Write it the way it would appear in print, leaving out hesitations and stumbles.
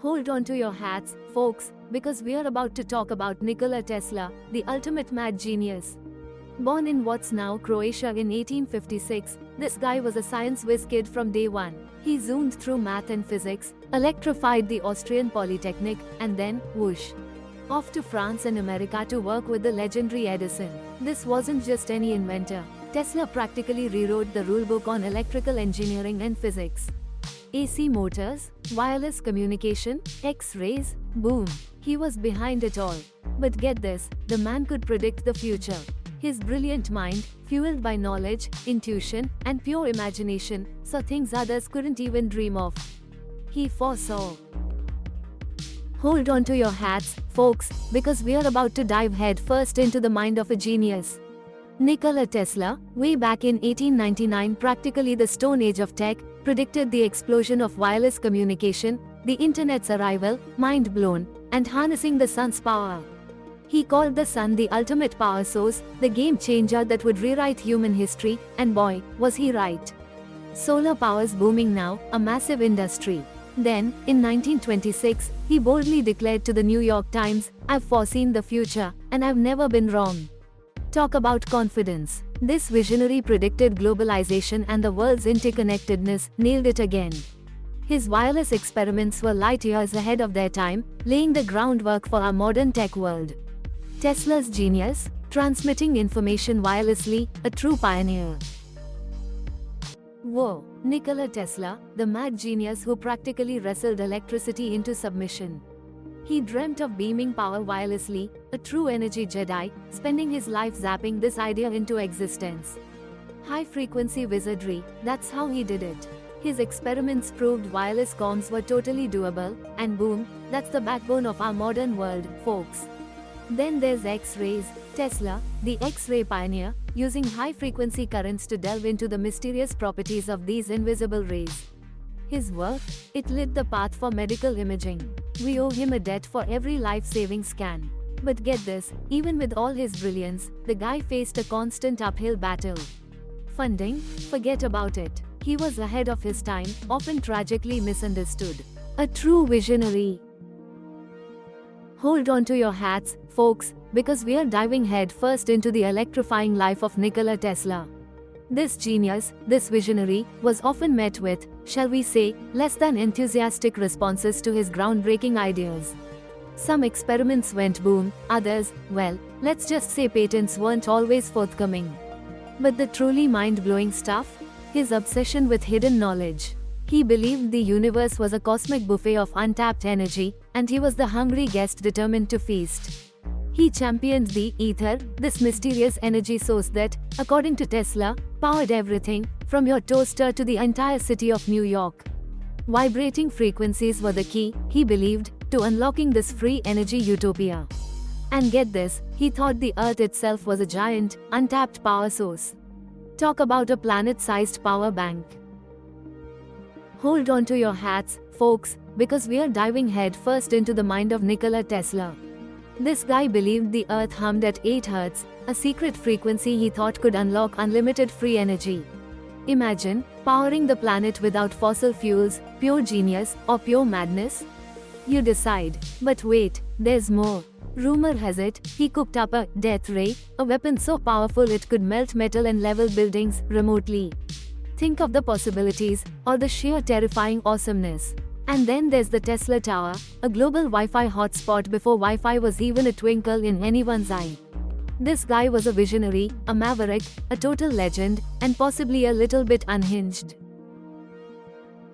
Hold on to your hats, folks, because we are about to talk about Nikola Tesla, the ultimate mad genius. Born in what's now Croatia in 1856, this guy was a science whiz kid from day one. He zoomed through math and physics, electrified the Austrian Polytechnic, and then, whoosh, off to France and America to work with the legendary Edison. This wasn't just any inventor. Tesla practically rewrote the rulebook on electrical engineering and physics. AC motors, wireless communication, X-rays, boom. He was behind it all. But get this, the man could predict the future. His brilliant mind, fueled by knowledge, intuition, and pure imagination, saw things others couldn't even dream of. He foresaw. Hold on to your hats, folks, because we are about to dive headfirst into the mind of a genius. Nikola Tesla, way back in 1899, practically the Stone Age of tech, predicted the explosion of wireless communication, the internet's arrival, mind blown, and harnessing the sun's power. He called the sun the ultimate power source, the game changer that would rewrite human history, and boy, was he right. Solar power's booming now, a massive industry. Then, in 1926, he boldly declared to the New York Times, "I've foreseen the future, and I've never been wrong." Talk about confidence. This visionary predicted globalization and the world's interconnectedness, nailed it again. His wireless experiments were light years ahead of their time, laying the groundwork for our modern tech world. Tesla's genius, transmitting information wirelessly, a true pioneer. Whoa, Nikola Tesla, the mad genius who practically wrestled electricity into submission. He dreamt of beaming power wirelessly, a true energy Jedi, spending his life zapping this idea into existence. High-frequency wizardry, that's how he did it. His experiments proved wireless comms were totally doable, and boom, that's the backbone of our modern world, folks. Then there's X-rays. Tesla, the X-ray pioneer, using high-frequency currents to delve into the mysterious properties of these invisible rays. His work, it lit the path for medical imaging. We owe him a debt for every life-saving scan. But get this, even with all his brilliance, the guy faced a constant uphill battle. Funding? Forget about it. He was ahead of his time, often tragically misunderstood. A true visionary. Hold on to your hats, folks, because we are diving headfirst into the electrifying life of Nikola Tesla. This genius, this visionary, was often met with, shall we say, less than enthusiastic responses to his groundbreaking ideas. Some experiments went boom, others, well, let's just say patents weren't always forthcoming. But the truly mind-blowing stuff? His obsession with hidden knowledge. He believed the universe was a cosmic buffet of untapped energy, and he was the hungry guest determined to feast. He championed the ether, this mysterious energy source that, according to Tesla, powered everything, from your toaster to the entire city of New York. Vibrating frequencies were the key, he believed, to unlocking this free energy utopia. And get this, he thought the Earth itself was a giant, untapped power source. Talk about a planet-sized power bank. Hold on to your hats, folks, because we are diving headfirst into the mind of Nikola Tesla. This guy believed the Earth hummed at 8 Hz, a secret frequency he thought could unlock unlimited free energy. Imagine, powering the planet without fossil fuels, pure genius, or pure madness? You decide. But wait, there's more. Rumor has it, he cooked up a death ray, a weapon so powerful it could melt metal and level buildings remotely. Think of the possibilities, or the sheer terrifying awesomeness. And then there's the Tesla Tower, a global Wi-Fi hotspot before Wi-Fi was even a twinkle in anyone's eye. This guy was a visionary, a maverick, a total legend, and possibly a little bit unhinged.